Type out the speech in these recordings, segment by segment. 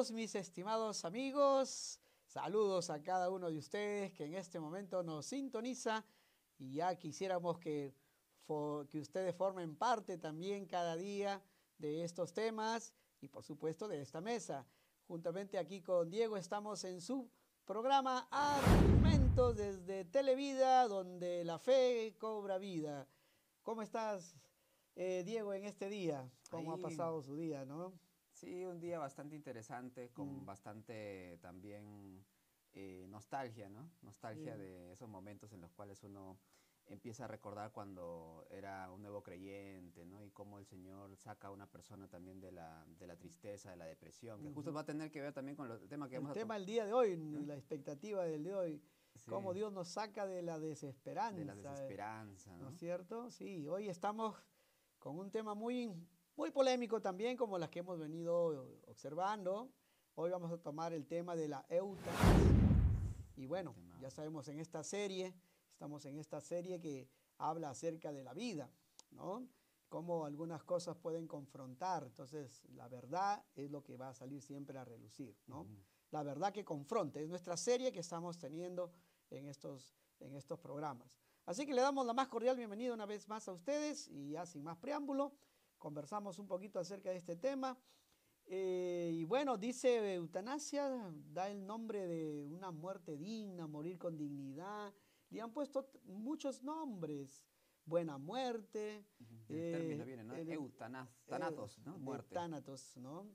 todos mis estimados amigos, saludos a cada uno de ustedes que en este momento nos sintoniza y ya quisiéramos que ustedes formen parte también cada día de estos temas y por supuesto de esta mesa. Juntamente aquí con Diego estamos en su programa Argumentos desde Televida, donde la fe cobra vida. ¿Cómo estás, Diego, en este día? ¿Cómo ha pasado su día, no? Sí, un día bastante interesante, con bastante también nostalgia, ¿no? Nostalgia Sí. de esos momentos en los cuales uno empieza a recordar cuando era un nuevo creyente, ¿no? Y cómo el Señor saca a una persona también de la tristeza, de la depresión, que justo va a tener que ver también con el tema que El vamos a tema tocar, del día de hoy, ¿no? la expectativa del de hoy, cómo Sí, Dios nos saca de la de la desesperanza, desesperanza, ¿no es ¿no? cierto? Sí, hoy estamos con un tema muy polémico también, como las que hemos venido observando. Hoy vamos a tomar el tema de la eutanasia. Y Un bueno, tema. ya sabemos estamos en esta serie que habla acerca de la vida, ¿no? Cómo algunas cosas pueden confrontar. Entonces, la verdad es lo que va a salir siempre a relucir, ¿no? La verdad que confronte. Es nuestra serie que estamos teniendo en estos programas. Así que le damos la más cordial bienvenida una vez más a ustedes y ya sin más preámbulo, conversamos un poquito acerca de este tema. Y bueno, dice eutanasia, da el nombre de una muerte digna, morir con dignidad. Le han puesto muchos nombres. Buena muerte, Del término viene, ¿no? Thanatos, ¿no? de Muerte. Thanatos, ¿no?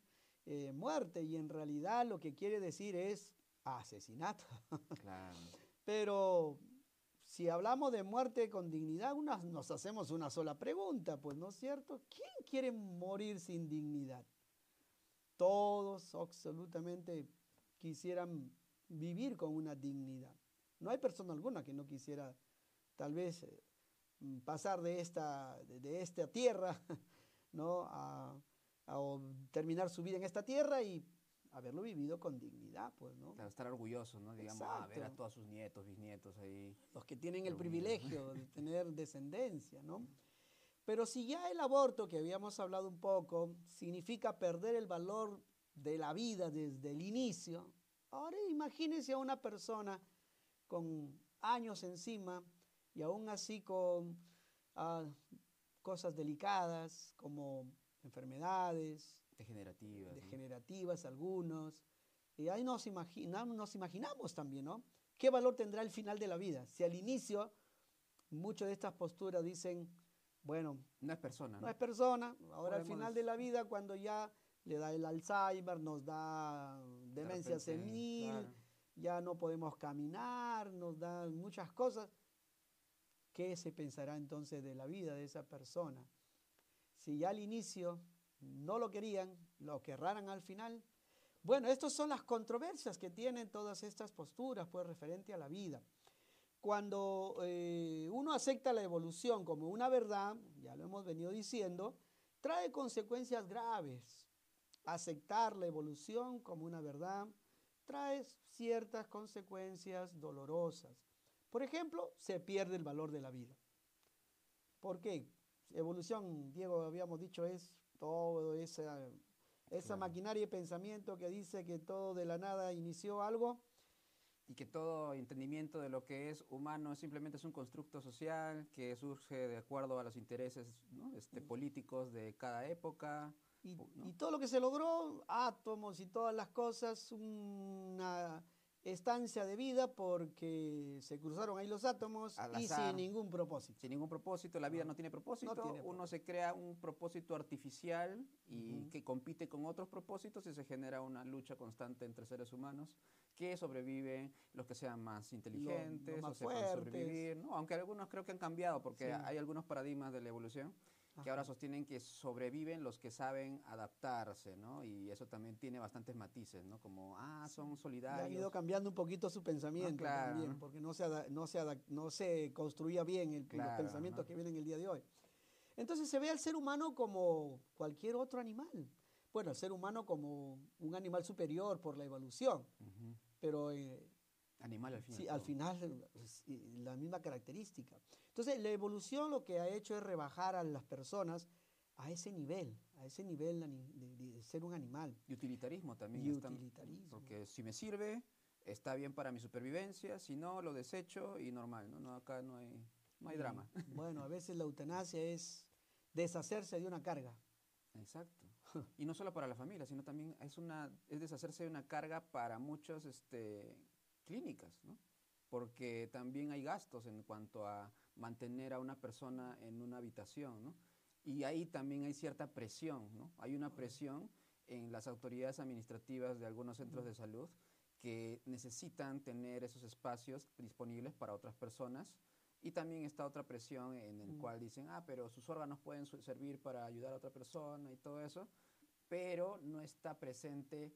Muerte, y en realidad lo que quiere decir es asesinato. Claro. Pero si hablamos de muerte con dignidad, nos hacemos una sola pregunta, pues, ¿no es cierto? ¿Quién quiere morir sin dignidad? Todos absolutamente quisieran vivir con una dignidad. No hay persona alguna que no quisiera tal vez pasar de esta tierra, ¿no? O terminar su vida en esta tierra y haberlo vivido con dignidad, pues, ¿no? Claro, estar orgulloso, ¿no? Digamos, ver a Exacto. todos sus nietos, bisnietos ahí Los que tienen el reunidos. privilegio de tener descendencia, ¿no? Pero si ya el aborto, que habíamos hablado un poco, significa perder el valor de la vida desde el inicio, ahora imagínense a una persona con años encima y aún así con ah, cosas delicadas como enfermedades Degenerativas, ¿no? degenerativas algunos, y ahí nos imaginamos también, ¿no? ¿Qué valor tendrá el final de la vida? Si al inicio muchas de estas posturas dicen, bueno, No es persona, no es ¿no? persona, ahora al final de Podemos la vida, cuando ya le da el Alzheimer, nos da de demencia repente, senil, claro. ya no podemos caminar, nos da muchas cosas. ¿Qué se pensará entonces de la vida de esa persona? Si ya al inicio no lo querían, lo querrán al final. Bueno, estas son las controversias que tienen todas estas posturas, pues, referente a la vida. Cuando uno acepta la evolución como una verdad, ya lo hemos venido diciendo, trae consecuencias graves. Aceptar la evolución como una verdad trae ciertas consecuencias dolorosas. Por ejemplo, se pierde el valor de la vida. ¿Por qué? Evolución, Diego, habíamos dicho, es todo esa Claro. maquinaria de pensamiento que dice que todo de la nada inició algo. Y que todo entendimiento de lo que es humano simplemente es un constructo social que surge de acuerdo a los intereses, ¿no? Políticos de cada época, Y ¿no? todo lo que se logró, átomos y todas las cosas, una estancia de vida porque se cruzaron ahí los átomos Al y sin azar, ningún propósito. sin ningún propósito, la vida No, no tiene no propósito, tiene uno se propósito. crea un propósito artificial y Ujú. que compite con otros propósitos y se genera una lucha constante entre seres humanos que sobreviven los que sean más Los inteligentes o más sepan fuertes, sobrevivir, ¿no? Aunque algunos creo que han cambiado porque sí. hay algunos paradigmas de la evolución que ahora Ajá. sostienen que sobreviven los que saben adaptarse, ¿no? Y eso también tiene bastantes matices, ¿no? Como, son Le han ido solidarios, cambiando un poquito su ¿no? pensamiento Claro, también, ¿no? porque no se construía bien los Claro, pensamientos ¿no? que vienen el día de hoy. Entonces se ve al ser humano como cualquier otro animal. Bueno, el ser humano como un animal superior por la evolución, Ujú. pero Animal al fin y al sí, al cabo. final la misma característica. Entonces la evolución lo que ha hecho es rebajar a las personas a ese nivel, a ese nivel de ser un animal. Y utilitarismo también. Y utilitarismo. Porque si me sirve, está bien para mi supervivencia, si no, lo desecho y normal, ¿no? Acá no hay drama. Bueno, a veces la eutanasia es deshacerse de una carga. Exacto. Y no solo para la familia, sino también es deshacerse de una carga para muchas clínicas, ¿no? Porque también hay gastos en cuanto a mantener a una persona en una habitación, ¿no? Y ahí también hay cierta presión, ¿no? Hay una presión en las autoridades administrativas de algunos centros de salud que necesitan tener esos espacios disponibles para otras personas. Y también está otra presión en el cual dicen, pero sus órganos pueden servir para ayudar a otra persona y todo eso, pero no está presente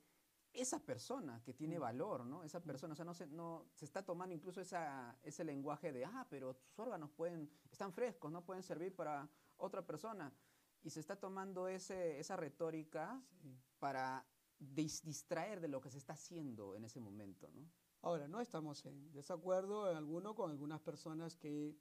esa persona que tiene valor, ¿no? Esa persona, o sea, no se está tomando incluso ese lenguaje de, pero tus órganos están frescos, no pueden servir para otra persona. Y se está tomando esa retórica para distraer de lo que se está haciendo en ese momento, ¿no? Ahora, no estamos en desacuerdo con algunas personas que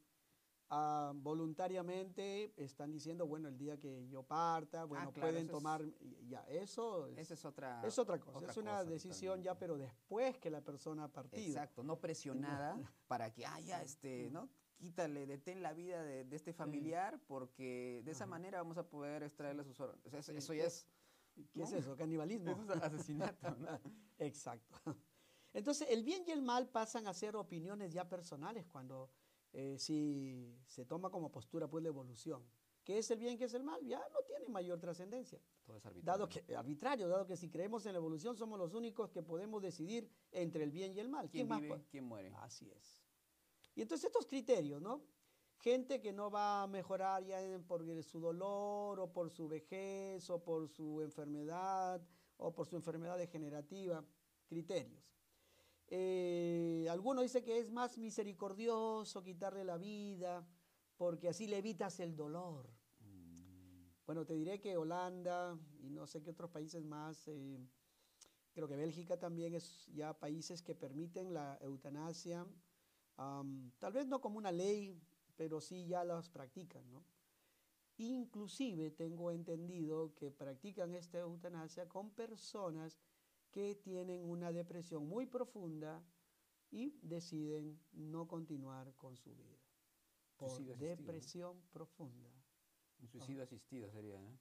voluntariamente están diciendo, bueno, el día que yo parta, bueno, claro, pueden tomar, ya, eso esa es otra cosa, es una decisión totalmente. Ya, pero después que la persona ha partido. Exacto, no presionada para que, ¿no? Quítale, detén la vida de este familiar porque de esa manera vamos a poder extraerle sus órganos. O sea, eso ya es... ¿Qué es eso? Canibalismo. Eso es asesinato, ¿no? Exacto. Entonces, el bien y el mal pasan a ser opiniones ya personales cuando si se toma como postura pues la evolución. ¿Qué es el bien, qué es el mal? Ya no tiene mayor trascendencia. Todo es arbitrario. Dado que si creemos en la evolución somos los únicos que podemos decidir entre el bien y el mal. ¿Quién vive, quién muere? Así es. Y entonces estos criterios, ¿no? Gente que no va a mejorar ya por su dolor o por su vejez o por su enfermedad o por su enfermedad degenerativa, criterios. Algunos dicen que es más misericordioso quitarle la vida porque así le evitas el dolor. Bueno, te diré que Holanda y no sé qué otros países más, creo que Bélgica también es ya países que permiten la eutanasia, tal vez no como una ley, pero sí ya las practican, ¿no? Inclusive tengo entendido que practican esta eutanasia con personas que tienen una depresión muy profunda y deciden no continuar con su vida. Por depresión profunda. Un suicidio asistido sería, ¿no?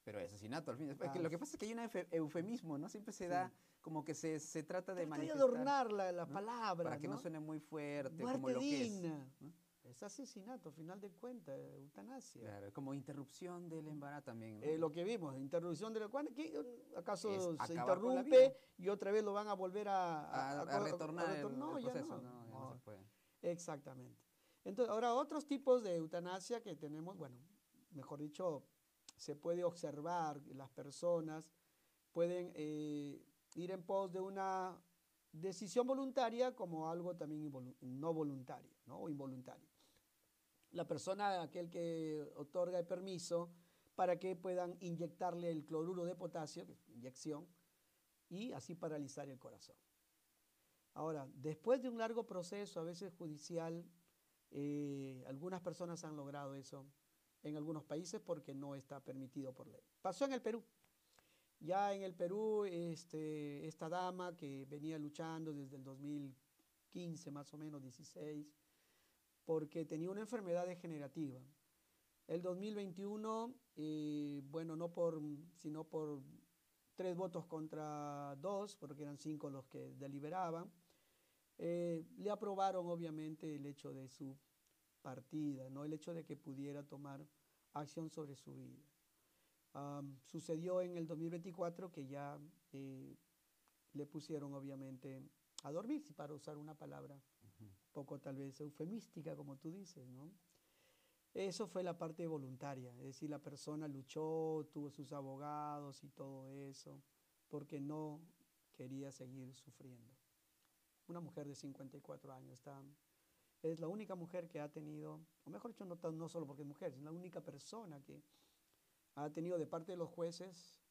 Pero asesinato al fin. Es que lo que pasa es que hay un eufemismo, ¿no? Siempre se da como que se trata de manifestar. Hay que adornar la ¿no? palabra, para que no suene muy fuerte, muerte como lo digna. que es. ¿No? Es asesinato, al final de cuentas, eutanasia. Claro, como interrupción del embarazo también, ¿no? Lo que vimos, interrupción del embarazo. ¿Acaso se interrumpe y otra vez lo van a volver a retornar el proceso? No, ya no se puede. Exactamente. Entonces, ahora otros tipos de eutanasia que tenemos, bueno, mejor dicho, se puede observar, las personas pueden ir en pos de una decisión voluntaria como algo también no voluntario, ¿no? O involuntario. La persona, aquel que otorga el permiso para que puedan inyectarle el cloruro de potasio, inyección, y así paralizar el corazón. Ahora, después de un largo proceso, a veces judicial, algunas personas han logrado eso en algunos países porque no está permitido por ley. Pasó en el Perú. Ya en el Perú, esta dama que venía luchando desde el 2015, más o menos, 16, porque tenía una enfermedad degenerativa. El 2021, sino por 3 votos contra 2, porque eran 5 los que deliberaban, le aprobaron obviamente el hecho de su partida, no el hecho de que pudiera tomar acción sobre su vida. Sucedió en el 2024 que ya le pusieron obviamente a dormir, para usar una palabra poco tal vez eufemística, como tú dices, ¿no? Eso fue la parte voluntaria, es decir, la persona luchó, tuvo sus abogados y todo eso, porque no quería seguir sufriendo. Una mujer de 54 años es la única mujer que ha tenido, o mejor dicho, no solo porque es mujer, es la única persona que ha tenido de parte de los jueces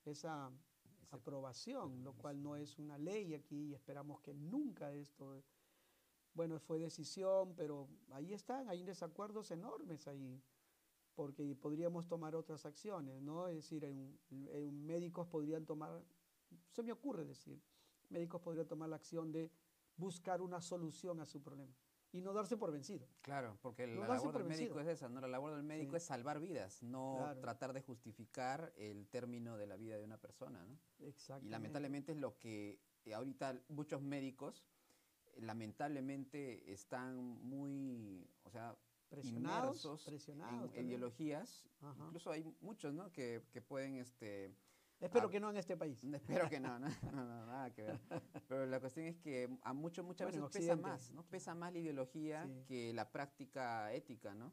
esa aprobación, lo cual no es una ley aquí y esperamos que nunca esto, bueno, fue decisión, pero ahí están, hay desacuerdos enormes ahí. porque podríamos tomar otras acciones, ¿no? Es decir, médicos podrían tomar, se me ocurre decir, médicos podrían tomar la acción de buscar una solución a su problema y no darse por vencido. Claro, porque No la darse labor por del médico vencido. es esa, ¿no? La labor del médico Sí, es salvar vidas, no claro, tratar de justificar el término de la vida de una persona, ¿no? Y exactamente. lamentablemente es lo que ahorita muchos médicos lamentablemente están muy, o sea, inmersos Presionados en también. ideologías. Ajá. Incluso hay muchos, ¿no? que pueden, Espero hab- que no en este país. espero que no, no, no, no, nada que ver. Pero la cuestión es que muchas Bueno, en veces pesa Occidente, más, ¿no? Pesa más la ideología sí, que la práctica ética, ¿no?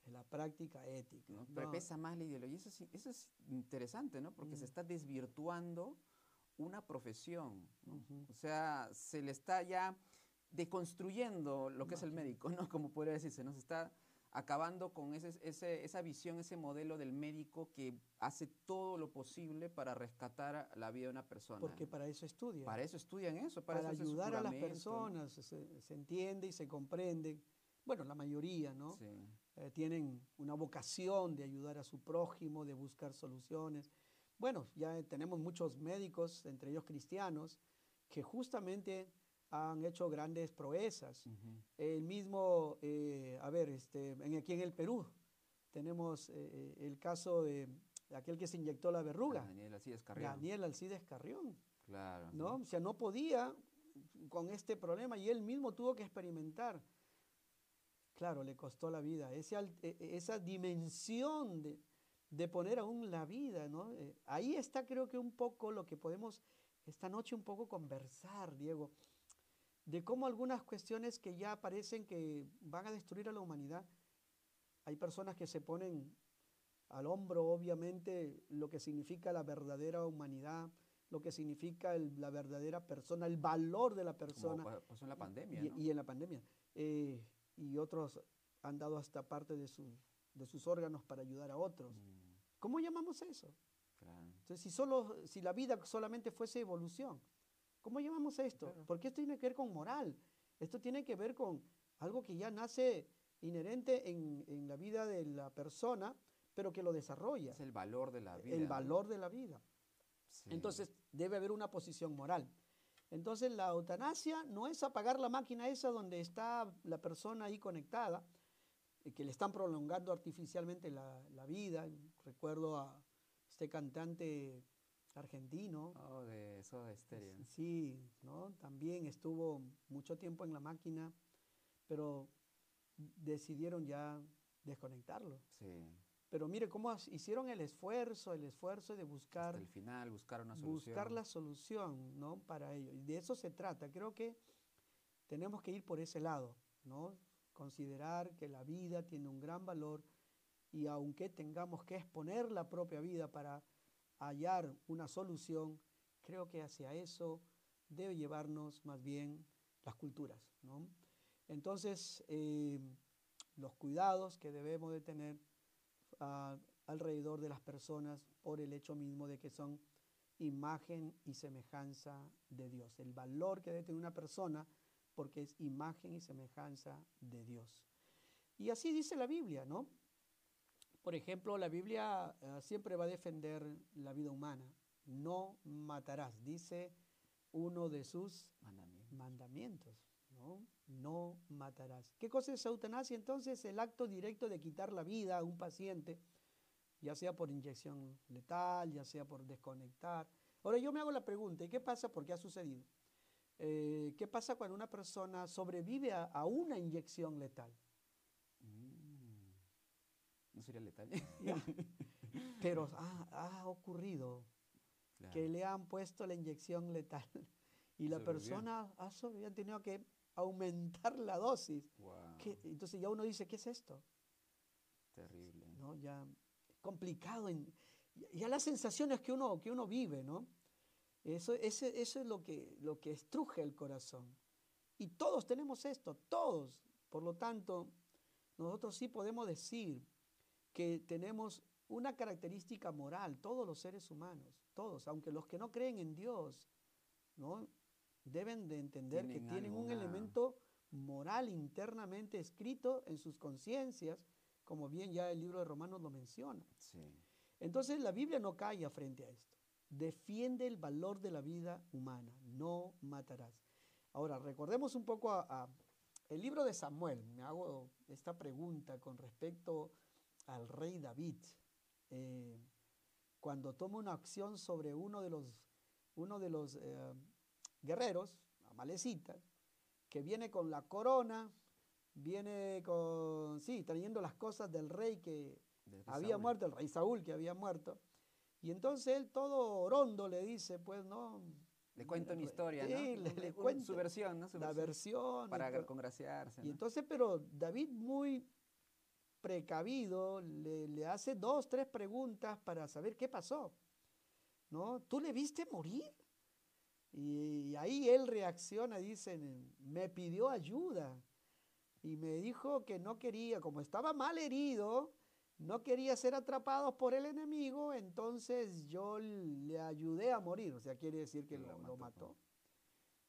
en la práctica ética. ¿No? Pero No, pesa más la ideología. Eso es interesante, ¿no? Porque se mm, está desvirtuando una profesión, ¿no? ujú, O sea, se le está ya deconstruyendo lo que es el imagínate. médico, ¿no? Como podría decirse, ¿no? Se está acabando con esa visión, ese modelo del médico que hace todo lo posible para rescatar la vida de una persona, Porque ¿no? para eso estudia, Para eso estudian eso, para para eso hace su ayudar a las juramento, ¿no? personas, se entiende y se comprende. Bueno, la mayoría, ¿no? Sí. Tienen una vocación de ayudar a su prójimo, de buscar soluciones. Bueno, ya tenemos muchos médicos, entre ellos cristianos, que justamente han hecho grandes proezas. Ujú. El mismo, a ver, aquí en el Perú tenemos el caso de aquel que se inyectó la Ah, verruga, Daniel Alcides Carrión. Daniel Alcides Carrión, Claro, ¿no? ¿no? O sea, no podía con este problema y él mismo tuvo que experimentar. Claro, le costó la vida. Esa dimensión de poner aún la vida, ¿no? Ahí está creo que un poco lo que podemos esta noche un poco conversar, Diego, de cómo algunas cuestiones que ya parecen que van a destruir a la humanidad, hay personas que se ponen al hombro, obviamente, lo que significa la verdadera humanidad, lo que significa la verdadera persona, el valor de la Como persona, pasó en la pandemia, ¿no? y en la pandemia. Eh, y otros han dado hasta parte de sus órganos para ayudar a otros. Mm, ¿Cómo llamamos eso? claro. Entonces, si la vida solamente fuese evolución, ¿cómo llamamos esto? Claro. Porque esto tiene que ver con moral, esto tiene que ver con algo que ya nace inherente en la vida de la persona, pero que lo desarrolla, Es el valor de la el vida, ¿no? valor de la vida. Sí. Entonces, debe haber una posición moral. Entonces, la eutanasia no es apagar la máquina esa donde está la persona ahí conectada, que le están prolongando artificialmente la vida. Recuerdo a este cantante argentino, Oh, de Soda Stereo. sí, ¿no? También estuvo mucho tiempo en la máquina, pero decidieron ya desconectarlo. Sí. Pero mire cómo hicieron el esfuerzo de Hasta el final, buscar una buscar solución. la solución, ¿no? Para ello. Y de eso se trata. Creo que tenemos que ir por ese lado, ¿no? Considerar que la vida tiene un gran valor y aunque tengamos que exponer la propia vida para hallar una solución, creo que hacia eso debe llevarnos más bien las culturas, ¿no? Entonces, los cuidados que debemos de tener alrededor de las personas por el hecho mismo de que son imagen y semejanza de Dios. El valor que debe tener una persona porque es imagen y semejanza de Dios. Y así dice la Biblia, ¿no? Por ejemplo, la Biblia siempre va a defender la vida humana. No matarás, dice uno de sus mandamientos, ¿no? No matarás. ¿Qué cosa es eutanasia? Entonces, el acto directo de quitar la vida a un paciente, ya sea por inyección letal, ya sea por desconectar. Ahora yo me hago la pregunta, ¿y qué pasa? ¿Por qué ha sucedido? ¿Qué pasa cuando una persona sobrevive a una inyección letal? Mm, no sería letal. Ya, pero ha ocurrido que Claro. le han puesto la inyección letal y Y la sobrevivió. persona ha sobrevivido, han tenido que aumentar la dosis. Wow. Entonces ya uno dice, ¿qué es esto? Terrible. ¿No? Ya complicado, ya las sensaciones que uno vive, ¿no? Eso es lo que estruje el corazón. Y todos tenemos esto, todos. Por lo tanto, nosotros sí podemos decir que tenemos una característica moral, todos los seres humanos, todos, aunque los que no creen en Dios, ¿no? Deben de entender que Tienen tienen un alguna. elemento moral internamente escrito en sus conciencias como bien ya el libro de Romanos lo menciona. Sí. Entonces la Biblia no calla frente a esto. Defiende el valor de la vida humana. No matarás. Ahora, recordemos un poco el libro de Samuel. Me hago esta pregunta con respecto al rey David. Cuando toma una acción sobre uno de los guerreros, amalecitas, que viene con la corona, viene con, sí, trayendo las cosas del rey que había Saúl. muerto, el rey Saúl que había muerto. Y entonces él todo orondo le dice, pues no. Le cuenta una historia, sí, ¿no? le cuenta Su versión, ¿no? Su la versión. para congraciarse, Y ¿no? entonces, pero David muy precavido le hace 2, 3 preguntas para saber qué pasó. ¿No? ¿Tú le viste morir? Y ahí él reacciona, dice, me pidió ayuda y me dijo que no quería, como estaba mal herido, no quería ser atrapado por el enemigo, entonces yo le ayudé a morir, o sea, quiere decir que lo mató.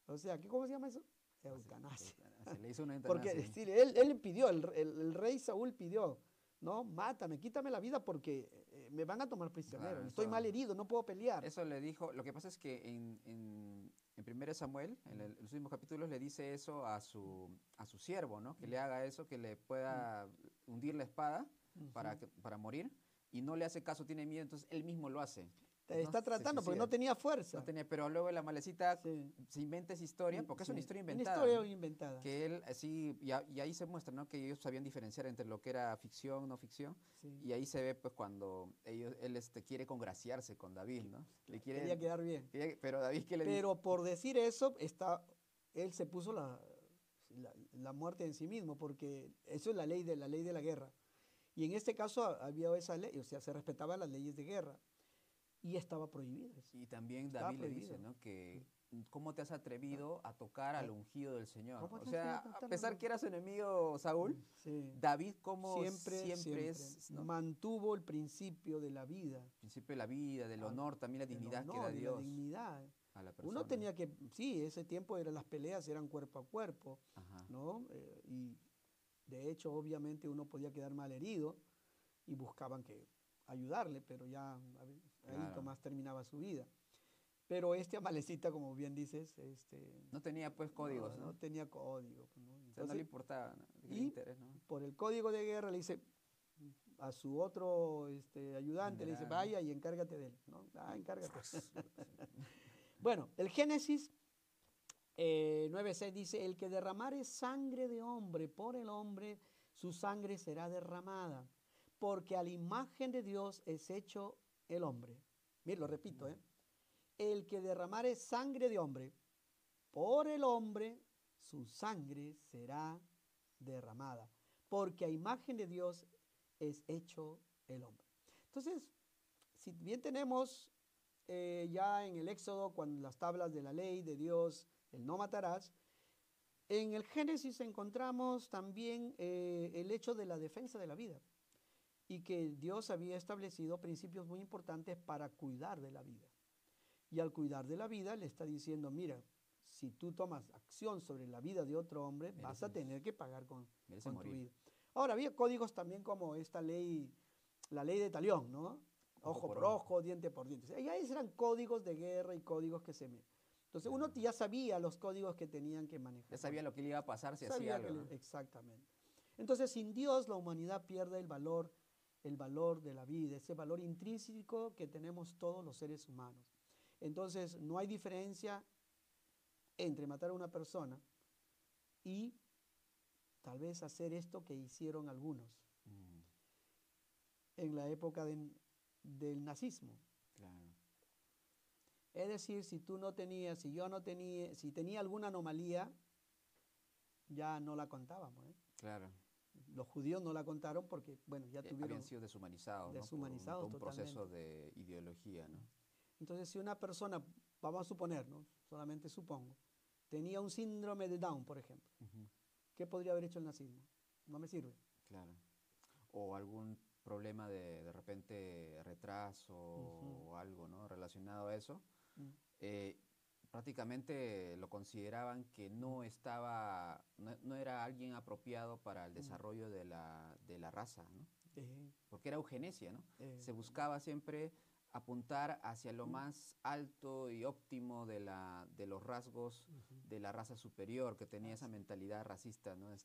O sea, ¿cómo se llama eso? Eutanasia. Se le hizo una Porque eutanasia. sí, él pidió, el rey Saúl pidió, no, mátame, quítame la vida porque me van a tomar prisionero. Claro, Estoy mal herido, no puedo pelear. Eso le dijo, lo que pasa es que en 1 Samuel, en los últimos capítulos, le dice eso a su siervo, ¿no? Que le haga eso, que le pueda hundir la espada para morir, y no le hace caso, tiene miedo, entonces él mismo lo hace. Está tratando porque no tenía fuerza. No tenía, pero luego la malecita se inventa esa historia, porque es una historia inventada. Una historia inventada. Que él así, y ahí se muestra, ¿no? Que ellos sabían diferenciar entre lo que era ficción, no ficción. Sí. Y ahí se ve, pues, cuando él quiere congraciarse con David, ¿no? Le quería quedar bien. Pero David, ¿qué le dice? Pero por decir eso, él se puso la muerte en sí mismo, porque eso es la ley de la guerra. Y en este caso había esa ley, o sea, se respetaban las leyes de guerra. Y estaba prohibido. Y también David le dice, ¿no? Que ¿cómo te has atrevido a tocar al ungido del Señor? O sea, a pesar que era su enemigo Saúl, David como siempre es, ¿no? Mantuvo el principio de la vida. El principio de la vida, del honor, también la dignidad que da Dios. La dignidad. A la persona. Uno tenía que, sí, ese tiempo las peleas eran cuerpo a cuerpo, ¿no? Y de hecho, obviamente, uno podía quedar mal herido y buscaban ayudarle, pero ya ahí Tomás terminaba su vida. Pero amalecita, como bien dices, no tenía pues códigos, no tenía código, ¿no? Entonces, o sea, no le importaba, ¿no? Y interés, ¿no? Por el código de guerra le dice a su otro ayudante, le dice, vaya y encárgate de él, ¿no? Encárgate. Bueno, el Génesis 9:6 dice, el que derramare sangre de hombre por el hombre, su sangre será derramada, porque a la imagen de Dios es hecho el hombre. Mira, lo repito, el que derramare sangre de hombre por el hombre, su sangre será derramada, porque a imagen de Dios es hecho el hombre. Entonces, si bien tenemos ya en el Éxodo, cuando las tablas de la ley de Dios, el no matarás, en el Génesis encontramos también el hecho de la defensa de la vida y que Dios había establecido principios muy importantes para cuidar de la vida. Y al cuidar de la vida le está diciendo, mira, si tú tomas acción sobre la vida de otro hombre, vas a tener que pagar con tu vida. Ahora, había códigos también como esta ley, la ley de Talión, ¿no? Ojo por ojo, diente por diente. O sea, ya eran códigos de guerra y códigos que se... Entonces uno ya sabía los códigos que tenían que manejar. Ya sabía lo que le iba a pasar si hacía algo, ¿no? Exactamente. Entonces, sin Dios, la humanidad pierde el valor de la vida, ese valor intrínseco que tenemos todos los seres humanos. Entonces, no hay diferencia entre matar a una persona y tal vez hacer esto que hicieron algunos en la época del nazismo. Claro. Es decir, si tenía alguna anomalía, ya no la contábamos. Claro. Los judíos no la contaron porque, bueno, ya tuvieron... Habían sido deshumanizados, deshumanizados, ¿no? Por un proceso de ideología, ¿no? Entonces, si una persona, vamos a suponer, ¿no? Solamente supongo, tenía un síndrome de Down, por ejemplo, ¿qué podría haber hecho el nazismo? No me sirve. Claro. O algún problema de repente retraso o algo, ¿no? Relacionado a eso. prácticamente lo consideraban que no era alguien apropiado para el desarrollo de la raza, ¿no? Porque era eugenesia, ¿no? Se buscaba siempre apuntar hacia lo más alto y óptimo de los rasgos de la raza superior, que tenía esa mentalidad racista, ¿no?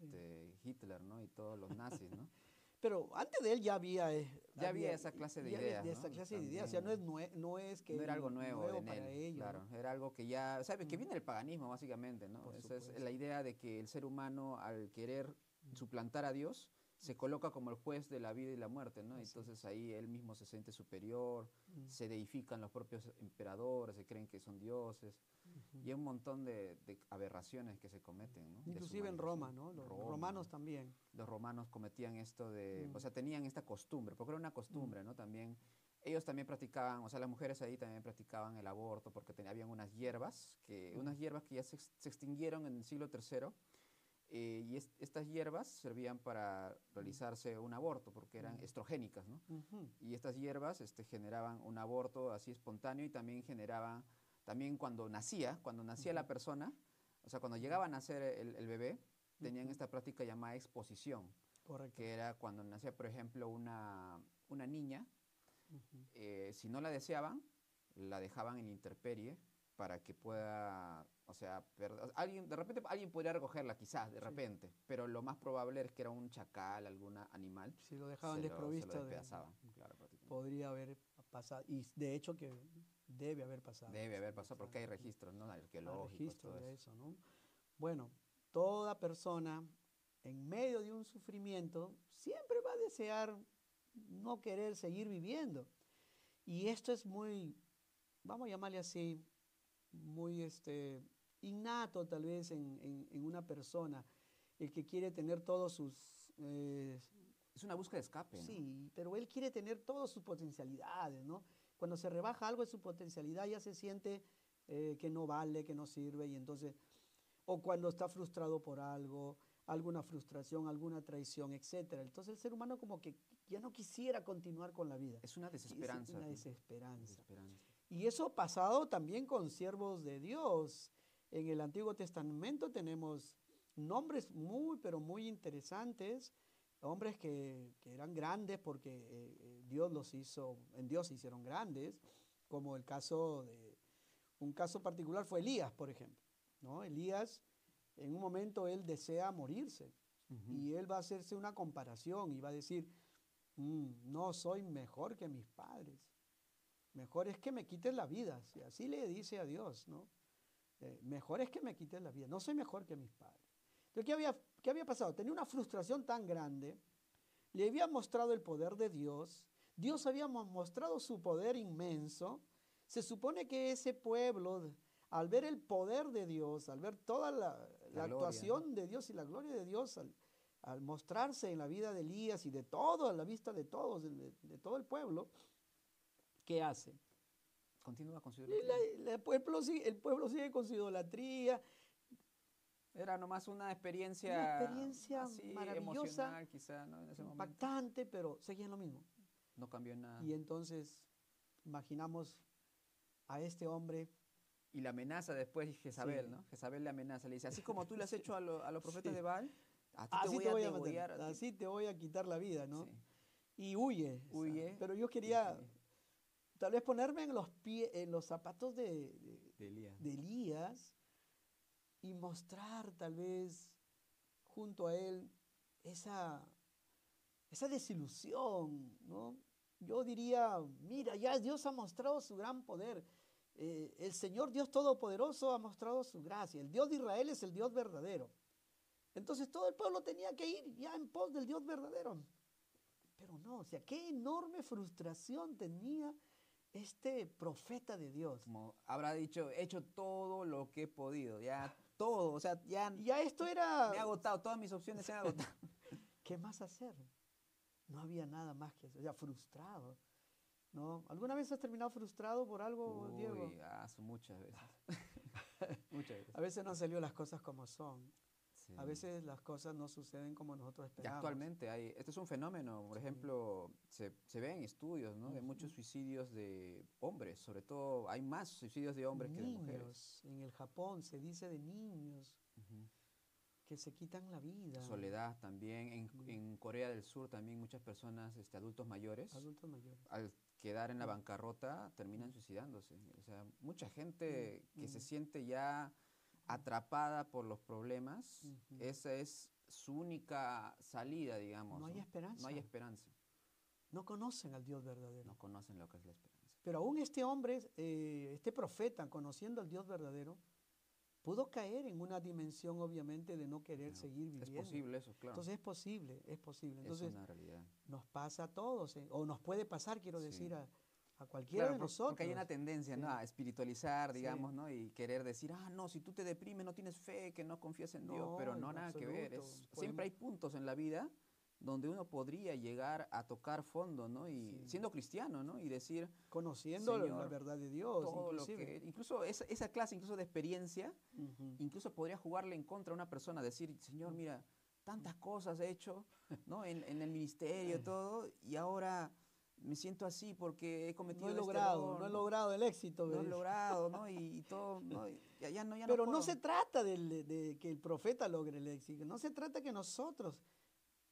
Hitler, ¿no? Y todos los nazis, ¿no? Pero antes de él ya había, había esa clase de ideas, esa ¿no? clase de ideas, o sea, no es que no era algo nuevo para ellos, claro, ¿no? era algo que ya, ¿sabes? Que viene del paganismo, básicamente, ¿no? Esa es la idea de que el ser humano, al querer suplantar a Dios, se coloca como el juez de la vida y la muerte, ¿no? Entonces ahí él mismo se siente superior, se deifican los propios emperadores, se creen que son dioses, y hay un montón de aberraciones que se cometen, ¿no? Inclusive en Roma, ¿no? Los romanos también. Los romanos cometían esto o sea, tenían esta costumbre, porque era una costumbre, ¿no? También, ellos también practicaban, o sea, las mujeres ahí también practicaban el aborto, porque habían unas hierbas que ya se extinguieron en el siglo III, y estas hierbas servían para realizarse un aborto porque eran estrogénicas, ¿no? Y estas hierbas generaban un aborto así espontáneo y también generaban, también cuando nacía la persona, o sea, cuando llegaba a nacer el bebé, tenían esta práctica llamada exposición. Correcto. Que era cuando nacía, por ejemplo, una niña, si no la deseaban, la dejaban en la intemperie para que pueda, o sea, de repente alguien podría recogerla quizás, de repente, pero lo más probable es que era un chacal, algún animal. Si lo dejaban desprovisto, claro, podría haber pasado, y de hecho que debe haber pasado. Debe haber pasado porque hay registros, ¿no? Arqueológicos, registros de eso, ¿no? Bueno, toda persona en medio de un sufrimiento siempre va a desear no querer seguir viviendo. Y esto es muy, vamos a llamarle así, muy innato tal vez en una persona, el que quiere tener todos sus... es una búsqueda de escape, ¿no? Sí, pero él quiere tener todas sus potencialidades, ¿no? Cuando se rebaja algo de su potencialidad ya se siente que no vale, que no sirve, y entonces, o cuando está frustrado por algo, alguna frustración, alguna traición, etc. Entonces el ser humano como que ya no quisiera continuar con la vida. Es una desesperanza. Es una desesperanza. Y eso ha pasado también con siervos de Dios. En el Antiguo Testamento tenemos nombres muy, pero muy interesantes, hombres que eran grandes porque Dios los hizo, en Dios se hicieron grandes, como un caso particular fue Elías, por ejemplo, ¿no? Elías, en un momento él desea morirse y él va a hacerse una comparación y va a decir, no soy mejor que mis padres, mejor es que me quites la vida, así le dice a Dios, ¿no? Mejor es que me quites la vida, no soy mejor que mis padres. Entonces, ¿qué había pasado? Tenía una frustración tan grande, le había mostrado el poder de Dios, Dios había mostrado su poder inmenso, se supone que ese pueblo, al ver el poder de Dios, al ver toda la actuación de Dios y la gloria de Dios, al mostrarse en la vida de Elías y de todo, a la vista de todos, de todo el pueblo, ¿qué hace? Continúa con su idolatría. El pueblo sigue con su idolatría. Era nomás una experiencia así, maravillosa, emocional, quizá, ¿no? En ese impactante, pero seguían lo mismo. No cambió nada. Y entonces, imaginamos a este hombre. Y la amenaza después Jezabel, ¿no? Jezabel le amenaza, le dice, así como tú le has hecho a los profetas de Baal, a ti te voy a degollar. Así te voy a quitar la vida, ¿no? Sí. Y huye. Pero yo quería tal vez ponerme en los zapatos de Elías y mostrar tal vez junto a él esa desilusión, ¿no? Yo diría, mira, ya Dios ha mostrado su gran poder. El Señor Dios Todopoderoso ha mostrado su gracia. El Dios de Israel es el Dios verdadero. Entonces todo el pueblo tenía que ir ya en pos del Dios verdadero. Pero no, o sea, qué enorme frustración tenía este profeta de Dios. Como habrá dicho, he hecho todo lo que he podido, ya todo, o sea, ya esto era... Me he agotado, todas mis opciones se han agotado. ¿Qué más hacer? No había nada más que hacer, o sea, frustrado, ¿no? ¿Alguna vez has terminado frustrado por algo, Diego? Muchas veces. Muchas veces. A veces no han salido las cosas como son. Sí. a veces las cosas no suceden como nosotros Y esperamos. actualmente este es un fenómeno, por ejemplo, se ve en estudios, ¿no? De muchos suicidios de hombres, sobre todo hay más suicidios de hombres que de mujeres. Niños, en el Japón se dice de niños Ujú. que se quitan la vida. Soledad también, en Corea del Sur también muchas personas, adultos mayores, Adultos mayores. al quedar en la bancarrota terminan suicidándose. O sea, mucha gente que se siente ya atrapada por los problemas, esa es su única salida, digamos. No hay esperanza. No hay esperanza. No conocen al Dios verdadero. No conocen lo que es la esperanza. Pero aún este hombre, este profeta, conociendo al Dios verdadero, pudo caer en una dimensión, obviamente, de no querer seguir viviendo. Es posible eso, claro. Entonces es posible, es posible. Entonces, es una realidad. Nos pasa a todos, o nos puede pasar, quiero decir, a cualquiera Claro, de nosotros. porque hay una tendencia, ¿no? A espiritualizar, digamos, Sí. ¿no? Y querer decir, no, si tú te deprimes, no tienes fe, que no confías en Dios, No, pero en no, nada que ver. absoluto. Siempre hay puntos en la vida donde uno podría llegar a tocar fondo, ¿no? Y siendo cristiano, ¿no? Y decir, conociendo la Señor, verdad de Dios, todo inclusive. lo que, incluso esa clase, incluso de experiencia, incluso podría jugarle en contra a una persona, decir, Señor, mira, tantas cosas he hecho, ¿no? En el ministerio, todo, y ahora me siento así porque he cometido no he este logrado, error, no he logrado el éxito. no he logrado, ¿no? Y todo, ¿no? Ya Pero no puedo. se trata de que el profeta logre el éxito, no se trata que nosotros,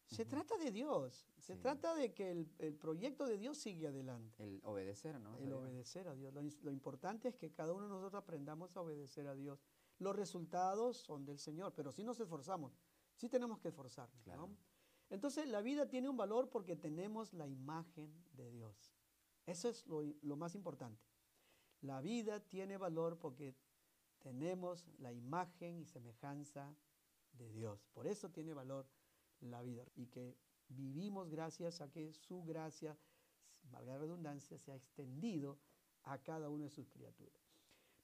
se trata de Dios, se trata de que el proyecto de Dios sigue adelante. El obedecer, ¿no? El obedecer a Dios. Lo importante es que cada uno de nosotros aprendamos a obedecer a Dios. Los resultados son del Señor, pero si nos esforzamos, sí tenemos que esforzarnos, Claro. ¿no? Entonces la vida tiene un valor porque tenemos la imagen de Dios. Eso es lo más importante. La vida tiene valor porque tenemos la imagen y semejanza de Dios. Por eso tiene valor la vida. Y que vivimos gracias a que su gracia, valga la redundancia, se ha extendido a cada una de sus criaturas.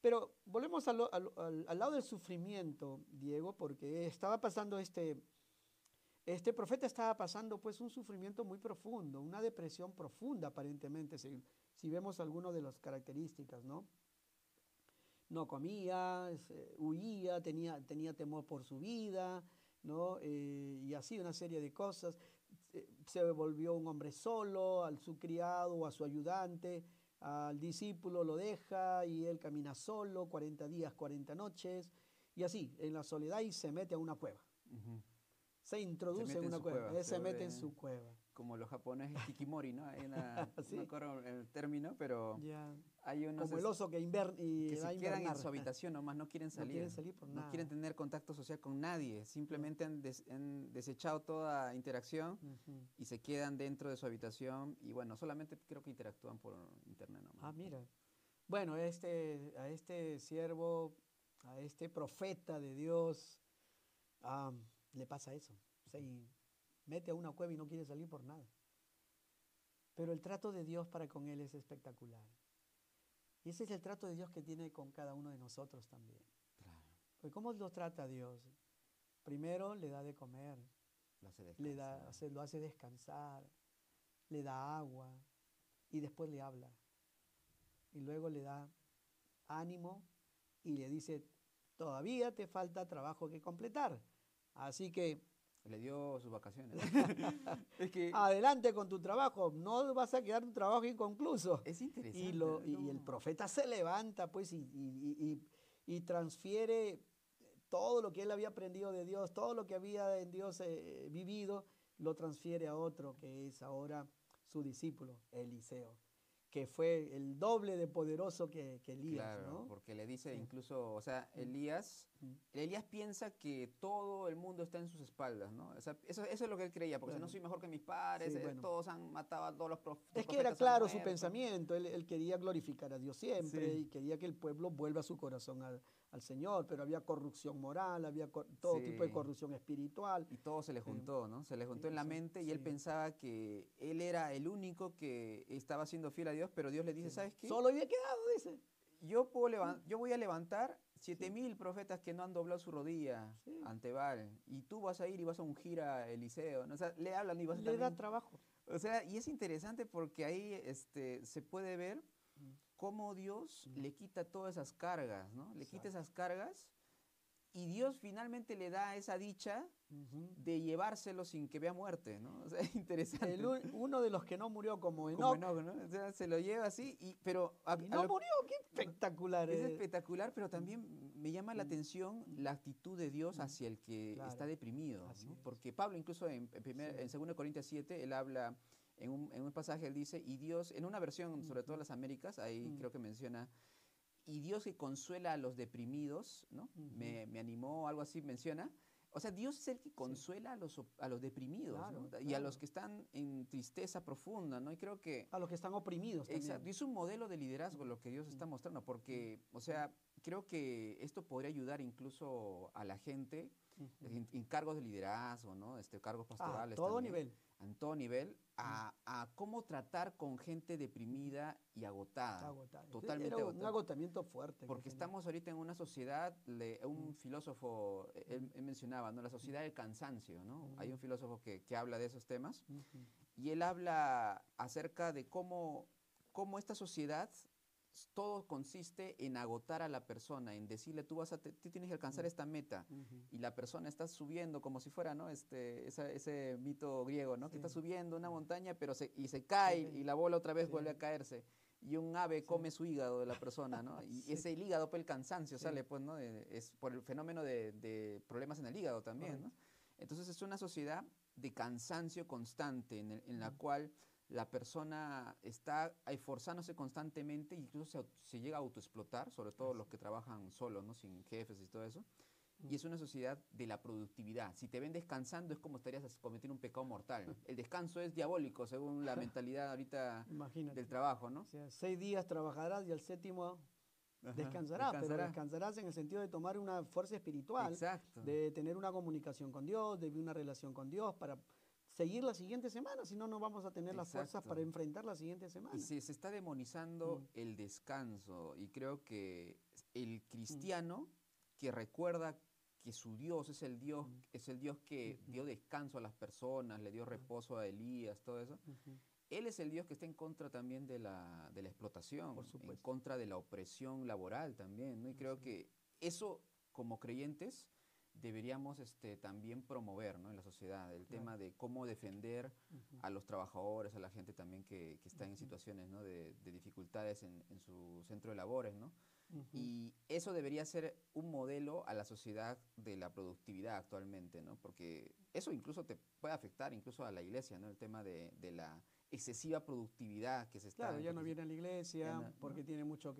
Pero volvemos al lado del sufrimiento, Diego, porque estaba pasando este profeta estaba pasando pues un sufrimiento muy profundo, una depresión profunda aparentemente, si vemos algunas de las características, ¿no? No comía, huía, tenía temor por su vida, ¿no? Y así una serie de cosas. Se volvió un hombre solo, a su criado o a su ayudante, al discípulo lo deja y él camina solo 40 días, 40 noches, y así, en la soledad, y se mete a una cueva. Se introduce en una cueva, se mete en su cueva. Como los japoneses Kikimori, ¿no? Hay ¿Sí? No recuerdo el término, pero hay unos... Como el oso que se quedan en su habitación nomás, no quieren salir. No quieren salir por nada. No quieren tener contacto social con nadie, simplemente han desechado toda interacción y se quedan dentro de su habitación y bueno, solamente creo que interactúan por internet nomás. Mira. Bueno, a este siervo, a este profeta de Dios, le pasa eso. Se mete a una cueva y no quiere salir por nada. Pero el trato de Dios para con él es espectacular. Y ese es el trato de Dios que tiene con cada uno de nosotros también. Claro. Porque ¿cómo lo trata Dios? Primero le da de comer, lo hace descansar, le da agua y después le habla. Y luego le da ánimo y le dice, todavía te falta trabajo que completar. Así que le dio sus vacaciones. Adelante con tu trabajo, no vas a quedar un trabajo inconcluso. Es interesante. Y el profeta se levanta pues y transfiere todo lo que él había aprendido de Dios, todo lo que había en Dios vivido, lo transfiere a otro que es ahora su discípulo, Eliseo, que fue el doble de poderoso que Elías. Claro, ¿no? porque le dice incluso, o sea, Elías piensa que todo el mundo está en sus espaldas, ¿no? O sea, eso es lo que él creía, porque si no soy mejor que mis padres, todos han matado a todos los profetas. Es que era claro su pensamiento, él quería glorificar a Dios siempre y quería que el pueblo vuelva su corazón al Señor, pero había corrupción moral, había todo tipo de corrupción espiritual. Y todo se le juntó, ¿no? Se le juntó en la mente y él pensaba que él era el único que estaba siendo fiel a Dios, pero Dios le dice, ¿sabes qué? Solo había quedado, dice. Yo voy a levantar 7,000 profetas que no han doblado su rodilla ante Baal, y tú vas a ir y vas a ungir a Eliseo, ¿no? O sea, le hablan y vas a le da trabajo. O sea, y es interesante porque ahí se puede ver cómo Dios le quita todas esas cargas, ¿no? Le quita esas cargas y Dios finalmente le da esa dicha Ujú. de llevárselo sin que vea muerte, ¿no? O sea, es interesante. Uno de los que no murió como Como Enoch, Enoch, ¿no? O sea, se lo lleva así, pero y no murió, qué espectacular. es espectacular, pero también me llama la Mm, atención la actitud de Dios mm, hacia el que claro, está deprimido, así ¿no? es. Porque Pablo incluso Sí. en 2 Corintios 7, él habla, en un pasaje él dice, y Dios, en una versión, sobre todo Ujú, las Américas, ahí mm, creo que menciona, y Dios que consuela a los deprimidos, ¿no? ujú. Me animó, algo así menciona. O sea, Dios es el que Sí, consuela a los deprimidos, ¿no? claro, Y a los claro. que están en tristeza profunda, ¿no? Y creo que, A los que están oprimidos exacto, también. es un modelo de liderazgo Mm, lo que Dios mm, está mostrando, mm, porque, o sea, creo que esto podría ayudar incluso a la gente ujú. en cargos de liderazgo, ¿no? Cargos A pastorales todo también, nivel. en todo nivel, Mm, a cómo tratar con gente ujú. deprimida y agotada, Agotado. Era totalmente un agotada. agotamiento fuerte que Porque tenía. estamos ahorita en una sociedad, Mm, un filósofo, mm, él mencionaba, ¿no? La mm, sociedad del cansancio, ¿no? Hay mm, un filósofo que habla de esos temas ujú. y él habla acerca de cómo esta sociedad, todo consiste en agotar a la persona, en decirle, tú tienes que alcanzar Mm, esta meta. ujú. Y la persona está subiendo como si fuera, ¿no? Ese mito griego, ¿no? Que está Sí, subiendo una mm, montaña, pero se se cae cae. y la bola otra vez Sí, vuelve a caerse. Y un ave sí, come su hígado de la persona, ¿no? Y sí, ese hígado, pues el cansancio sí, sale, pues, ¿no? Es por el fenómeno de problemas en el hígado también, ¿no? correcto. Entonces es una sociedad de cansancio constante en la Mm, cual la persona está esforzándose constantemente e incluso se llega a autoexplotar, sobre todo los así. que trabajan solos, ¿no? Sin jefes y todo eso. Y Mm, es una sociedad de la productividad. Si te ven descansando es como estarías cometiendo un pecado mortal. El descanso es diabólico según la mentalidad ahorita del imagínate. trabajo, O ¿no? sea, 6 días trabajarás y al séptimo Ajá, descansarás, pero descansará. descansarás en el sentido de tomar una fuerza espiritual, Exacto. de tener una comunicación con Dios, de vivir una relación con Dios para seguir la siguiente semana, si no, no vamos a tener las fuerzas Exacto. para enfrentar la siguiente Y semana. se está demonizando Mm, el descanso y creo que el mm, cristiano que recuerda que su Dios mm, es el Dios que ujú, dio descanso a las personas, le dio ah, reposo a Elías, todo eso, ujú, él es el Dios que está en contra también de la por explotación, en supuesto, contra de la opresión laboral también, ¿no? Y creo así es. que eso, como creyentes, deberíamos también promover, ¿no? En la sociedad, el Claro. tema de cómo defender Ujú, a los trabajadores, a la gente también que está en ujú, situaciones, ¿no? De dificultades en su centro de labores, ¿no? ujú. Y eso debería ser un modelo a la sociedad de la productividad actualmente, ¿no? Porque eso incluso te puede afectar incluso a la iglesia, ¿no? El tema de la excesiva productividad que se Claro, está... ya no Porque viene a la ya iglesia no, ¿no? porque tiene mucho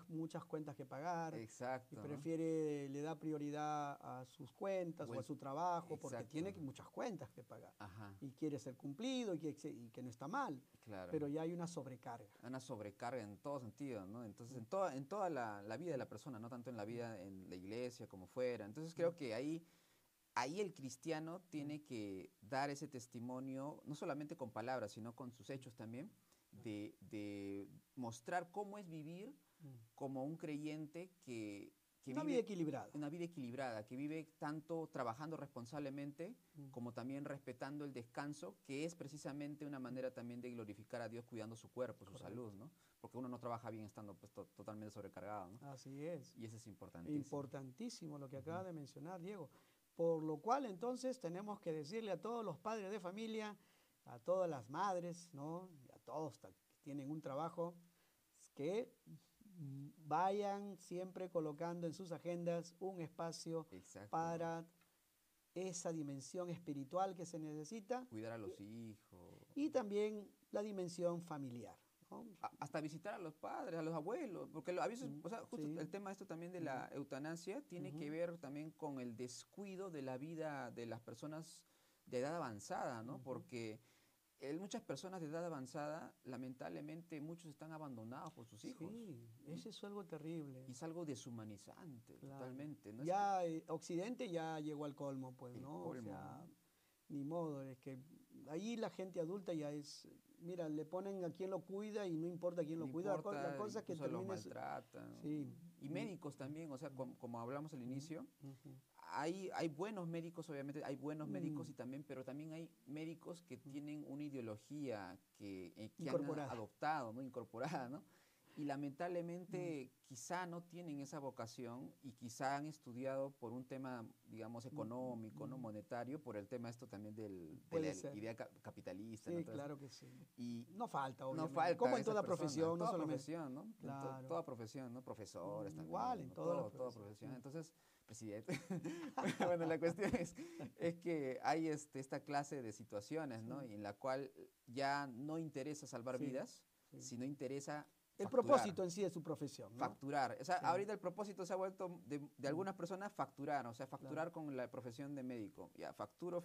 muchas cuentas que pagar y Exacto, ¿no? prefiere, le da prioridad a sus cuentas O o a el- su trabajo porque exacto, tiene muchas cuentas que pagar ajá, y quiere ser cumplido y que no está mal, claro. pero ya hay una sobrecarga. Una sobrecarga en todo sentido, ¿no? Entonces, Mm, en toda la vida de mm, la persona, no tanto en la mm, vida en la iglesia como fuera. Entonces, mm, creo que ahí el cristiano mm, tiene que dar ese testimonio, no solamente con palabras, sino con sus hechos también, de mostrar cómo es vivir mm. como un creyente que Una vida vive equilibrada. una vida equilibrada, que vive tanto trabajando responsablemente Mm, como también respetando el descanso, que es precisamente una mm, manera también de glorificar a Dios cuidando su cuerpo, su salud, correcto. ¿no? Porque uno no trabaja bien estando pues, totalmente sobrecargado, ¿no? Así es. Y eso es importantísimo. Importantísimo lo que Ujú. acaba de mencionar, Diego. Por lo cual entonces tenemos que decirle a todos los padres de familia, a todas las madres, ¿no? Y a todos que tienen un trabajo, que vayan siempre colocando en sus agendas un espacio Exacto. para esa dimensión espiritual que se necesita Cuidar a y, los hijos. y también la dimensión familiar, ¿no? Hasta visitar a los padres, a los abuelos, porque a veces, Mm, o sea, justo sí. el tema esto también de Mm, la eutanasia tiene que ujú, ver también con el descuido de la vida de las personas de edad avanzada, ¿no? ujú. Porque muchas personas de edad avanzada, lamentablemente, muchos están abandonados por sus hijos. Sí, Y, eso es algo terrible. y es algo deshumanizante, Claro. totalmente, ¿no? Es que Ya Occidente ya llegó al colmo, pues, el ¿no? O colmo, ¿no? sea, ni modo, es que ahí la gente adulta ya es, mira, le ponen a quién lo cuida y no importa quién No lo cuida, la importa, cosa es que incluso los termines, maltratan. sí. Y médicos también, o sea, como hablamos al Mm, inicio, ujú, hay buenos médicos, obviamente, hay buenos médicos mm, y también, pero también hay médicos que mm. tienen una ideología que han Incorporada. adoptado, ¿no? Incorporada, ¿no? Y lamentablemente quizá no tienen esa vocación y quizá han estudiado por un tema, digamos, económico, no monetario, por el tema esto también de Puede la ser. idea capitalista. Sí, ¿No? Todo eso. claro que sí. Y No falta, no obviamente. falta Como en esa toda persona, profesión, no toda solamente. profesión, ¿no? Claro. Toda profesión, ¿no? Profesores Igual también, en ¿no? todas las Toda profesiones. profesión. Entonces, presidente, bueno, la cuestión es que hay esta clase de situaciones, ¿no? Sí. Y en la cual ya no interesa salvar Sí, vidas, sí. sino interesa El facturar. propósito en sí de su profesión, ¿no? Facturar. O sea, Sí. ahorita el propósito se ha vuelto de algunas personas facturar, o sea, facturar con la profesión de médico. Ya, facturo,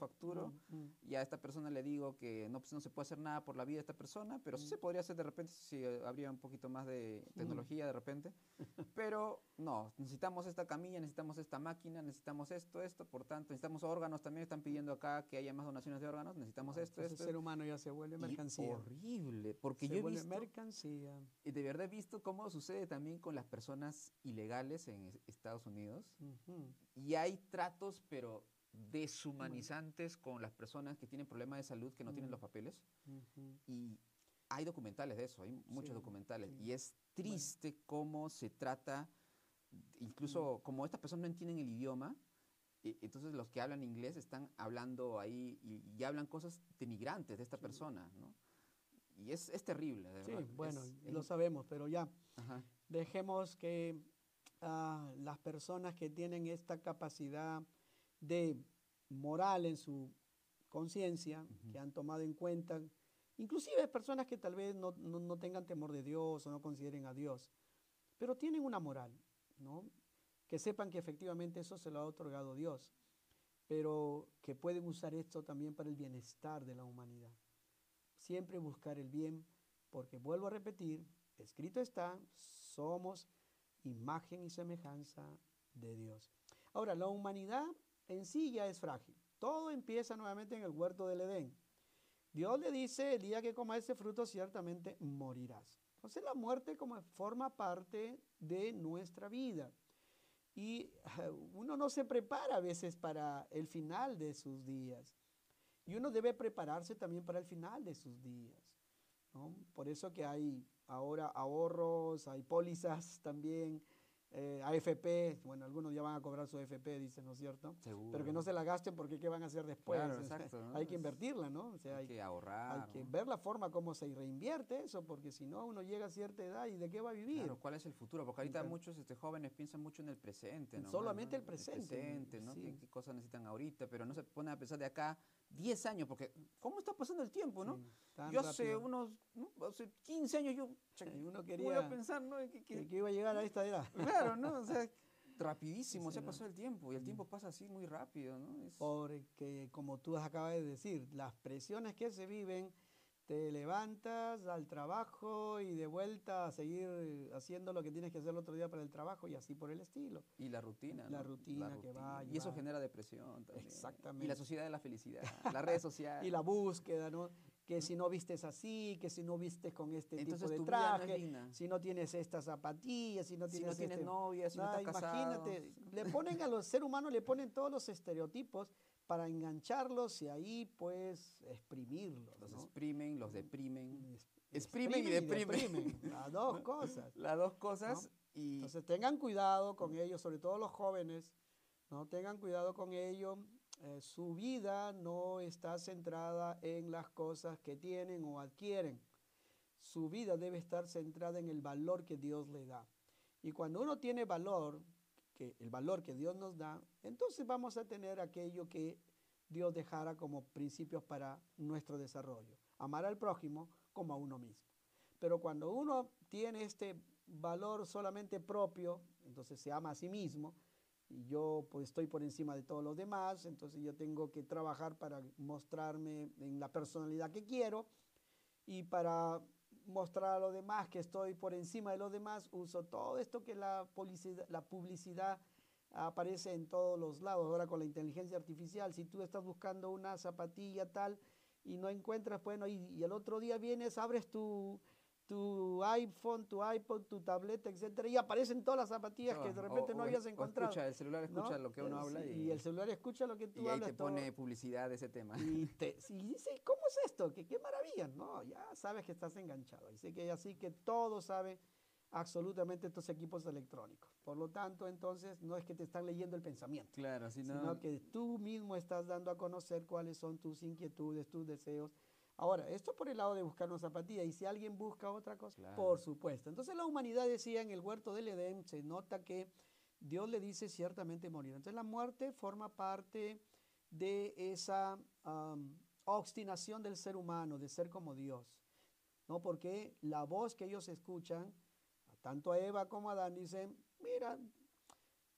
y a esta persona le digo que no, pues, no se puede hacer nada por la vida de esta persona, pero sí se podría hacer de repente si habría un poquito más de tecnología de repente. Pero no, necesitamos esta camilla, necesitamos esta máquina, necesitamos esto, por tanto, necesitamos órganos también, están pidiendo acá que haya más donaciones de órganos, necesitamos esto. El ser humano ya se vuelve mercancía. Horrible, porque Se yo he vuelve visto... mercancía. Y de verdad he visto cómo sucede también con las personas ilegales en Estados Unidos. Y hay tratos, pero deshumanizantes con las personas que tienen problemas de salud, que no tienen los papeles. Y hay documentales de eso, hay muchos documentales. Sí. Y es triste cómo se trata, incluso como estas personas no entienden el idioma, entonces los que hablan inglés están hablando ahí y hablan cosas denigrantes de esta persona, ¿no? Y es terrible, de verdad. Sí, bueno, lo sabemos, pero ya Ajá. dejemos que las personas que tienen esta capacidad de moral en su conciencia, que han tomado en cuenta, inclusive personas que tal vez no tengan temor de Dios o no consideren a Dios, pero tienen una moral, ¿no? Que sepan que efectivamente eso se lo ha otorgado Dios, pero que pueden usar esto también para el bienestar de la humanidad. Siempre buscar el bien, porque vuelvo a repetir, escrito está, somos imagen y semejanza de Dios. Ahora, la humanidad en sí ya es frágil. Todo empieza nuevamente en el huerto del Edén. Dios le dice, el día que comas ese fruto ciertamente morirás. Entonces la muerte como forma parte de nuestra vida. Y uno no se prepara a veces para el final de sus días. Y uno debe prepararse también para el final de sus días, ¿no? Por eso que hay ahora ahorros, hay pólizas también, AFP, bueno, algunos ya van a cobrar su AFP, dicen, ¿no es cierto? Seguro. Pero que no se la gasten porque ¿qué van a hacer después? Claro, exacto, ¿no? Hay que invertirla, ¿no? O sea, hay que ahorrar. Hay que ¿no? ver la forma como se reinvierte eso, porque si no, uno llega a cierta edad y ¿de qué va a vivir? Claro, ¿cuál es el futuro? Porque ahorita muchos jóvenes piensan mucho en el presente, ¿no? Solamente ¿no? el presente. El presente, ¿no? Sí. ¿Qué cosas necesitan ahorita? Pero no se ponen a pensar de acá 10 años, porque ¿cómo está pasando el tiempo, no? Sí, yo hace hace 15 años yo uno voy quería a pensar, ¿no? que iba a llegar a esta edad. Claro, ¿no? O sea, rapidísimo Sí, se ha ¿no? pasado el tiempo y el tiempo pasa así muy rápido, ¿no? Porque, como tú acabas de decir, las presiones que se viven, te levantas al trabajo y de vuelta a seguir haciendo lo que tienes que hacer el otro día para el trabajo y así por el estilo. Y la rutina, La ¿no? rutina que va. Y eso genera depresión también. Exactamente. Y la sociedad de la felicidad, las redes sociales. Y la búsqueda, ¿no? Que si no vistes así, que si no vistes con este Entonces, tipo de tu vida traje, no es digna. si no tienes estas zapatillas, si no tienes, novia, si no estás casado. Imagínate, le ponen a los seres humanos, le ponen todos los estereotipos para engancharlos y ahí pues exprimirlos. Los ¿no? exprimen, los deprimen. Exprimen y deprimen. Las dos cosas. Las dos cosas. ¿No? Entonces tengan cuidado con ellos, sobre todo los jóvenes, ¿no? Tengan cuidado con ellos. Su vida no está centrada en las cosas que tienen o adquieren. Su vida debe estar centrada en el valor que Dios le da. Y cuando uno tiene valor, el valor que Dios nos da, entonces vamos a tener aquello que Dios dejara como principios para nuestro desarrollo. Amar al prójimo como a uno mismo. Pero cuando uno tiene este valor solamente propio, entonces se ama a sí mismo, y yo pues estoy por encima de todos los demás, entonces yo tengo que trabajar para mostrarme en la personalidad que quiero y para mostrar a los demás que estoy por encima de los demás, uso todo esto que la publicidad aparece en todos los lados. Ahora con la inteligencia artificial, si tú estás buscando una zapatilla tal y no encuentras, bueno, y el otro día vienes, abres tu iPhone, tu iPod, tu tableta, etcétera, y aparecen todas las zapatillas que de repente no habías encontrado. El celular escucha, ¿no? Lo que uno habla. Y el celular escucha lo que tú hablas. Y ahí te pone publicidad de ese tema. Y dice, ¿cómo es esto? ¿Qué maravilla? No, ya sabes que estás enganchado. Así que todo sabe absolutamente estos equipos electrónicos. Por lo tanto, entonces, no es que te están leyendo el pensamiento, Claro, sino que tú mismo estás dando a conocer cuáles son tus inquietudes, tus deseos. Ahora, esto por el lado de buscar una zapatilla, y si alguien busca otra cosa, Claro. por supuesto. Entonces la humanidad decía en el huerto del Edén, se nota que Dios le dice ciertamente morir. Entonces la muerte forma parte de esa obstinación del ser humano, de ser como Dios, ¿no? Porque la voz que ellos escuchan, tanto a Eva como a Adán, dicen, mira,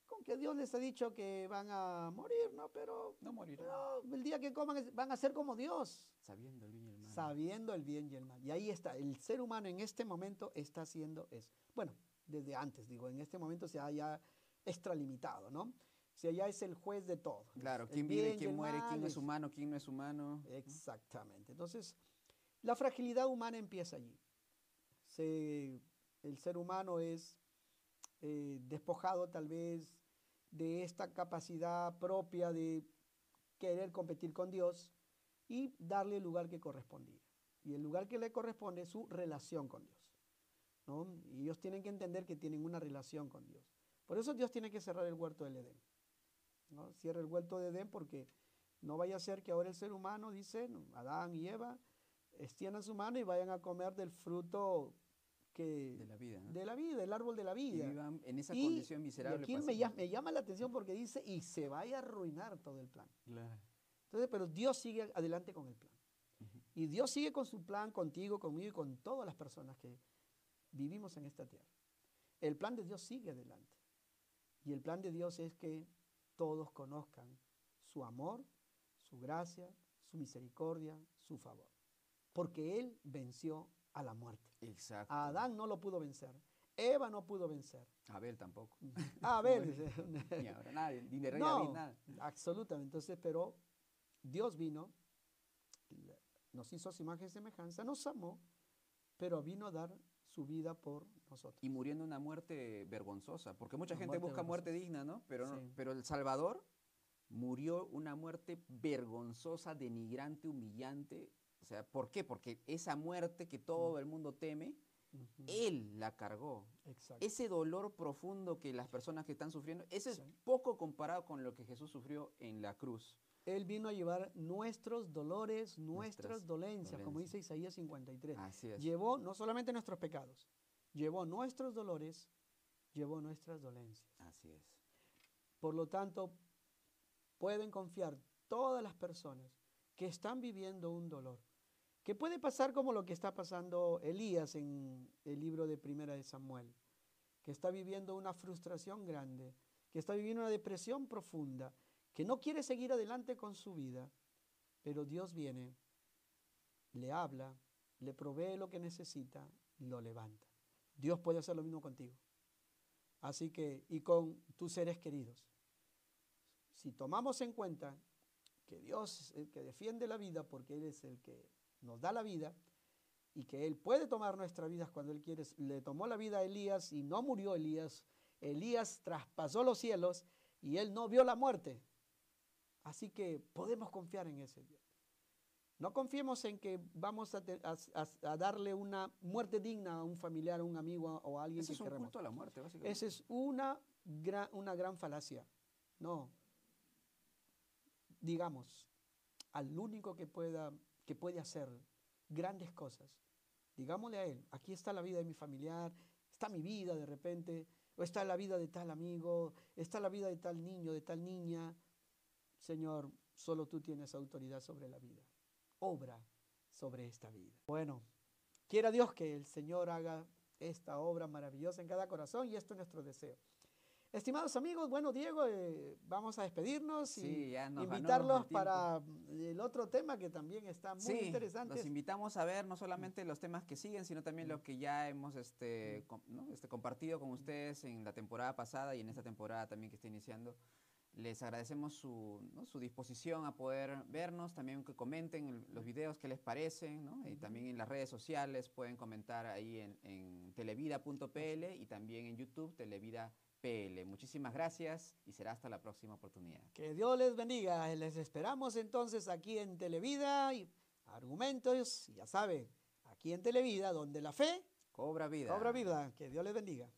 con que Dios les ha dicho que van a morir, ¿no? Pero No morirán. el día que coman van a ser como Dios. Sabiendo el bien y el mal. Sabiendo el bien y el mal. Y ahí está, el ser humano en este momento está haciendo eso. Bueno, desde antes, digo, en este momento se haya extralimitado, ¿no? O sea, ya es el juez de todo. Claro, El quién bien vive, y quién el muere, quién mal es humano, quién no es humano. Exactamente. Entonces, la fragilidad humana empieza allí. El ser humano es despojado tal vez de esta capacidad propia de querer competir con Dios y darle el lugar que correspondía. Y el lugar que le corresponde es su relación con Dios, ¿no? Y ellos tienen que entender que tienen una relación con Dios. Por eso Dios tiene que cerrar el huerto del Edén, ¿no? Cierra el huerto de Edén porque no vaya a ser que ahora el ser humano, dice Adán y Eva, extiendan su mano y vayan a comer del fruto De la vida, ¿no? de la vida, el árbol de la Y vida. vivan en esa condición Y miserable. aquí me llama la atención porque dice, y se vaya a arruinar todo el plan. Claro. Entonces, pero Dios sigue adelante con el plan. Y Dios sigue con su plan contigo, conmigo y con todas las personas que vivimos en esta tierra. El plan de Dios sigue adelante. Y el plan de Dios es que todos conozcan su amor, su gracia, su misericordia, su favor. Porque Él venció a la muerte. Exacto. A Adán no lo pudo vencer. Eva no pudo vencer. Abel tampoco. Abel. Ni ahora nadie, ni de rey No, David, nada. absolutamente. Entonces, pero Dios vino, nos hizo a su imagen y semejanza, nos amó, pero vino a dar su vida por nosotros. Y muriendo una muerte vergonzosa, porque mucha Una gente muerte busca muerte vergonzosa. digna, ¿no? Pero, Sí. pero el Salvador murió una muerte vergonzosa, denigrante, humillante. O sea, ¿por qué? Porque esa muerte que todo el mundo teme, Él la cargó. Exacto. Ese dolor profundo que las personas que están sufriendo, ese es Sí. poco comparado con lo que Jesús sufrió en la cruz. Él vino a llevar nuestros dolores, nuestras Nuestras dolencias, como dolencias. dice Isaías 53. Así es. Llevó no solamente nuestros pecados, llevó nuestros dolores, llevó nuestras dolencias. Así es. Por lo tanto, pueden confiar todas las personas que están viviendo un dolor, que puede pasar como lo que está pasando Elías en el libro de Primera de Samuel, que está viviendo una frustración grande, que está viviendo una depresión profunda, que no quiere seguir adelante con su vida, pero Dios viene, le habla, le provee lo que necesita, lo levanta. Dios puede hacer lo mismo contigo. Así que, y con tus seres queridos. Si tomamos en cuenta que Dios es el que defiende la vida, porque Él es el que nos da la vida, y que Él puede tomar nuestras vidas cuando Él quiere. Le tomó la vida a Elías y no murió Elías. Elías traspasó los cielos y él no vio la muerte. Así que podemos confiar en ese Dios. No confiemos en que vamos a darle una muerte digna a un familiar, a un amigo o a alguien Ese que es un queremos. culto a la muerte, básicamente. Esa es una gran falacia. No. Digamos, al único que puede hacer grandes cosas, digámosle a Él, aquí está la vida de mi familiar, está mi vida de repente, o está la vida de tal amigo, está la vida de tal niño, de tal niña. Señor, solo tú tienes autoridad sobre la vida. Obra sobre esta vida. Bueno, quiera Dios que el Señor haga esta obra maravillosa en cada corazón y esto es nuestro deseo. Estimados amigos, bueno, Diego, vamos a despedirnos Sí, y ya nos ganó invitarlos el tiempo. para el otro tema que también está muy Sí, interesante. los invitamos a ver no solamente los temas que siguen, sino también los que ya hemos compartido con ustedes en la temporada pasada y en esta temporada también que está iniciando. Les agradecemos su disposición a poder vernos, también que comenten los videos que les parecen, ¿no? Y también en las redes sociales pueden comentar ahí en televida.pl y también en YouTube televida.pl. Muchísimas gracias y será hasta la próxima oportunidad. Que Dios les bendiga. Les esperamos entonces aquí en Televida y Argumentos, ya sabe, aquí en Televida, donde la fe Cobra vida. Cobra vida. Que Dios les bendiga.